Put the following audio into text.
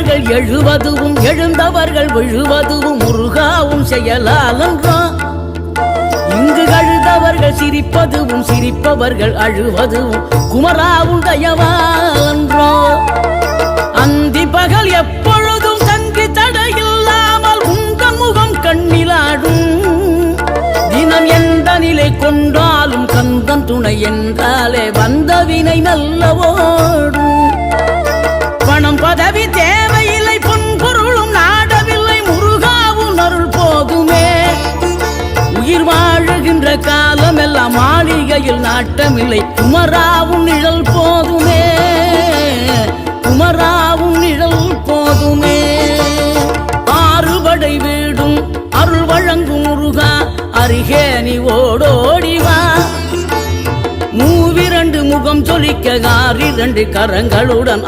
விழுந்தவர்கள் எழுவதுவும் எழுந்தவர்கள் விழுவதுவும் முருகாவும் செயலாலன்றோ இங்கு அழுதவர்கள் சிரிப்பதுவும் சிரிப்பவர்கள் அழுவதுவும் குமராவும் தயவாலன்றோ அந்தி பகல் எப்பொழுதும் தங்கி தடையில்லாமல் உங்கள் முகம் கண்ணிலாடும் தினம் எந்த நிலை கொண்டாலும் கந்தன் துணை என்றாலே வந்த வினை நல்லவோடும் பணம் பதவி தேவையில்லை பொன்பொருளும் நாடவில்லை முருகாவும் அருள் போதுமே உயிர் வாழுகின்ற காலம் எல்லாம் மாளிகையில் நாட்டமில்லை குமராவும் நிழல் போதுமே குமராவும் நிழல் போதுமே ஆறுபடை வீடும் அருள் வழங்கும் முருகா அருகே நீ ஓடோடிவா மூவிரண்டு முகம் சொலிக்க 6 கரங்களுடன்